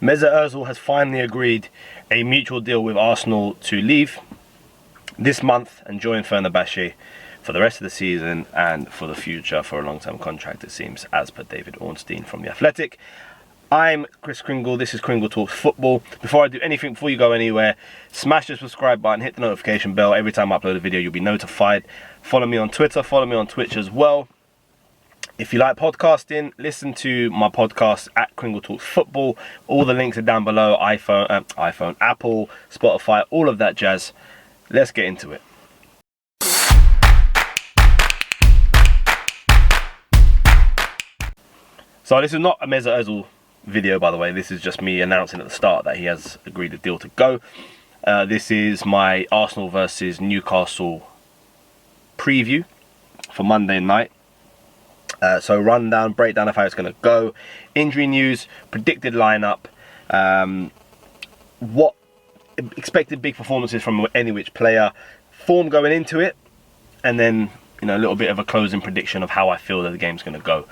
Mesut Ozil has finally agreed a mutual deal with Arsenal to leave this month and join Fenerbahce for the rest of the season and for the future for a long-term contract, it seems, as per David Ornstein from The Athletic. I'm Chris Kringle, this is Kringle Talks Football. Before I do anything, before you go anywhere, smash the subscribe button, hit the notification bell. Every time I upload a video, you'll be notified. Follow me on Twitter, follow me on Twitch as well. If you like podcasting, listen to my podcast at Kringle Talks Football. All the links are down below, iPhone, Apple, Spotify, all of that jazz. Let's get into it. So this is not a Mesut Ozil video, by the way. This is just me announcing at the start that he has agreed a deal to go. This is my Arsenal versus Newcastle preview for Monday night. So rundown, breakdown of how it's going to go, injury news, predicted lineup, what expected big performances from any which player, form going into it, and then a little bit of a closing prediction of how I feel that the game's going to go.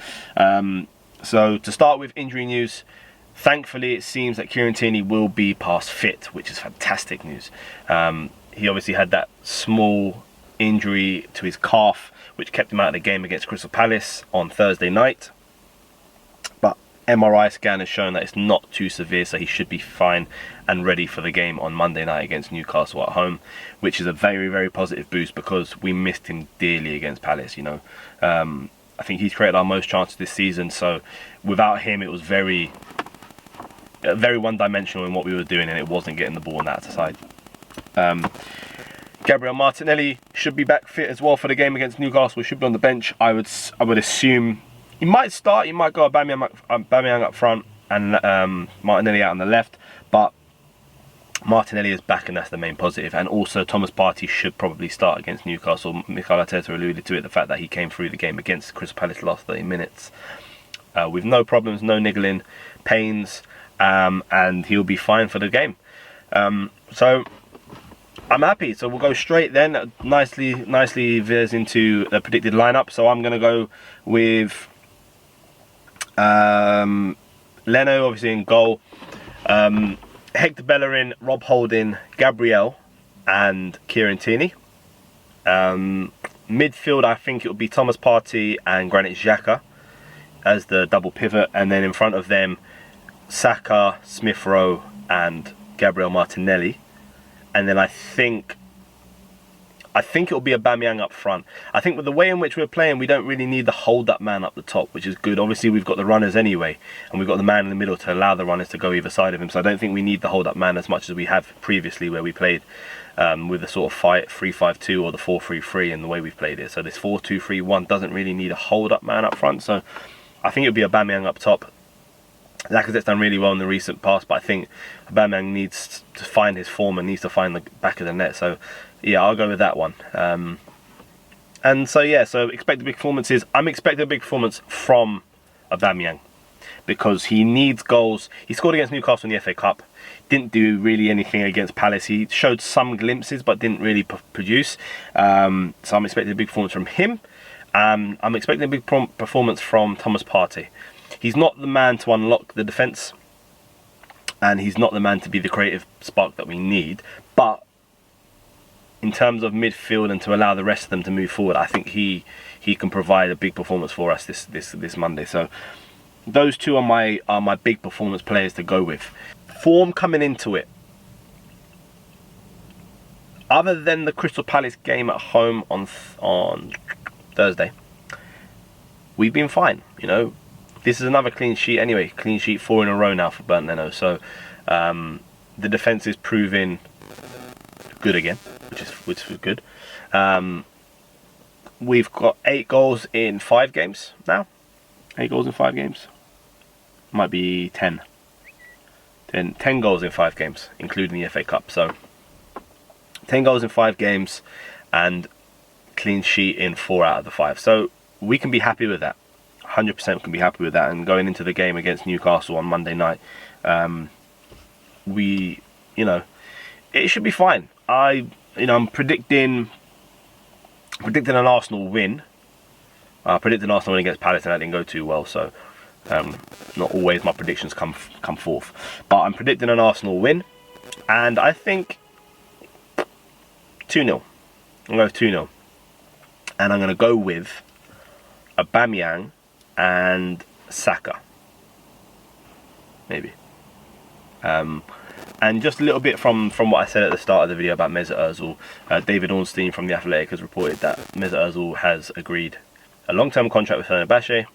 So to start with injury news, thankfully it seems that Kieran Tierney will be past fit, which is fantastic news. He obviously had that small injury to his calf, which kept him out of the game against Crystal Palace on Thursday night. But MRI scan has shown that it's not too severe, so he should be fine and ready for the game on Monday night against Newcastle at home, which is a very, very positive boost because we missed him dearly against Palace. I think he's created our most chances this season, so without him it was very one-dimensional in what we were doing, and it wasn't getting the ball on that side. Gabriel Martinelli should be back fit as well for the game against Newcastle. He should be on the bench. I would assume he might start. He might go Aubameyang up front and Martinelli out on the left. But Martinelli is back, and that's the main positive. And also Thomas Partey should probably start against Newcastle. Mikel Arteta alluded to it, the fact that he came through the game against Crystal Palace the last 30 minutes with no problems, no niggling pains, and he'll be fine for the game. So I'm happy. So we'll go straight then. Nicely veers into the predicted lineup. So I'm going to go with Leno, obviously in goal. Hector Bellerin, Rob Holding, Gabriel, and Kieran Tierney. Midfield, I think it will be Thomas Partey and Granit Xhaka as the double pivot, and then in front of them, Saka, Smith Rowe, and Gabriel Martinelli. And then I think it'll be Aubameyang up front. I think with the way in which we're playing, we don't really need the hold-up man up the top, which is good. Obviously, we've got the runners anyway, and we've got the man in the middle to allow the runners to go either side of him. So I don't think we need the hold-up man as much as we have previously, where we played with the sort of 3-5-2 or the 4-3-3 in the way we've played it. So this 4-2-3-1 doesn't really need a hold-up man up front. So I think it'll be Aubameyang up top. Lacazette's done really well in the recent past, but I think Aubameyang needs to find his form and needs to find the back of the net. So yeah, I'll go with that one. And so yeah, so expect big performances. I'm expecting a big performance from Aubameyang because he needs goals. He scored against Newcastle in the FA Cup. Didn't do really anything against Palace. He showed some glimpses, but didn't really produce. So I'm expecting a big performance from him. I'm expecting a big performance from Thomas Partey. He's not the man to unlock the defence, and he's not the man to be the creative spark that we need. But in terms of midfield and to allow the rest of them to move forward, I think he can provide a big performance for us this Monday. So those two are my big performance players to go with. Form coming into it, other than the Crystal Palace game at home on Thursday, we've been fine. This is another clean sheet anyway. Clean sheet 4 in a row now for Bernd Leno. So the defence is proving good again, which is good. We've got 8 goals in 5 games now. 8 goals in 5 games. Might be 10. 10 goals in 5 games, including the FA Cup. So 10 goals in 5 games and clean sheet in 4 out of the 5. So we can be happy with that. 100% can be happy with that. And going into the game against Newcastle on Monday night, it should be fine. I'm predicting an Arsenal win. I predicted Arsenal win against Palace, and that didn't go too well. So Not always my predictions come forth, but I'm predicting an Arsenal win, and I think 2-0. I'm going to go 2-0, and I'm going to go with Aubameyang and Saka, maybe. And just a little bit from what I said at the start of the video about Mesut Ozil. David Ornstein from The Athletic has reported that Mesut Ozil has agreed a long-term contract with Fenerbahce,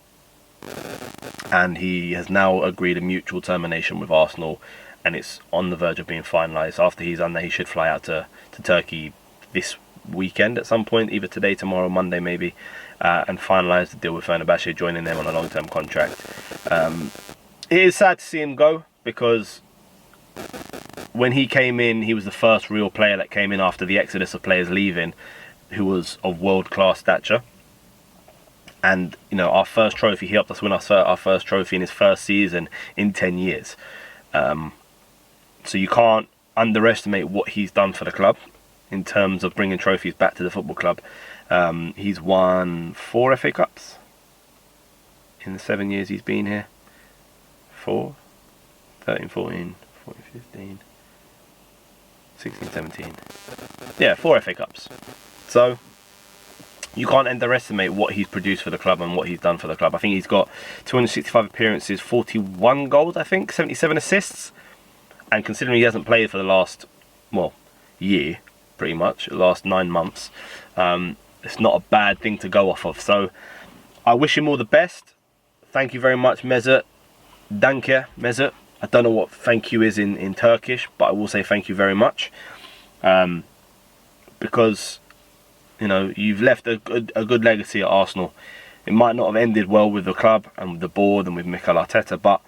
and he has now agreed a mutual termination with Arsenal, and it's on the verge of being finalised. After he's done that, he should fly out to Turkey this weekend at some point, either today, tomorrow, Monday maybe, and finalise the deal with Fenerbahce, joining them on a long-term contract. It is sad to see him go, because when he came in, he was the first real player that came in after the exodus of players leaving, who was of world-class stature. And, you know, our first trophy, he helped us win our first trophy in his first season in 10 years. So you can't underestimate what he's done for the club in terms of bringing trophies back to the football club. He's won 4 FA Cups in the 7 years he's been here. 4, 13, 14, 14, 15, 16, 17. Yeah, 4 FA Cups. So you can't underestimate what he's produced for the club and what he's done for the club. I think he's got 265 appearances, 41 goals, I think, 77 assists. And considering he hasn't played for the last, well, year, pretty much, the last 9 months, it's not a bad thing to go off of. So I wish him all the best. Thank you very much, Mesut. Danke, Mesut. I don't know what thank you is in Turkish, but I will say thank you very much. Because, you know, you've left a good legacy at Arsenal. It might not have ended well with the club and with the board and with Mikel Arteta, but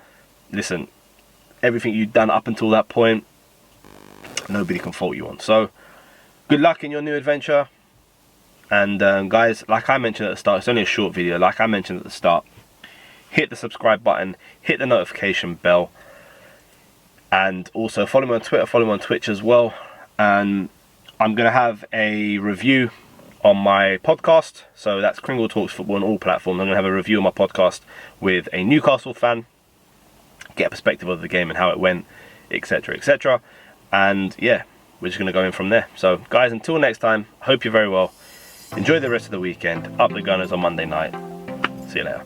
listen, everything you've done up until that point, nobody can fault you on. So, good luck in your new adventure. And guys, like I mentioned at the start, it's only a short video. Like I mentioned at the start, hit the subscribe button, hit the notification bell, and also follow me on Twitter, follow me on Twitch as well. And I'm going to have a review on my podcast, so that's Kringle Talks Football on all platforms. I'm going to have a review of my podcast with a Newcastle fan, get a perspective of the game and how it went, etc, etc. And yeah, we're just going to go in from there. So guys, until next time, hope you're very well. Enjoy the rest of the weekend. Up the Gunners on Monday night. See you later.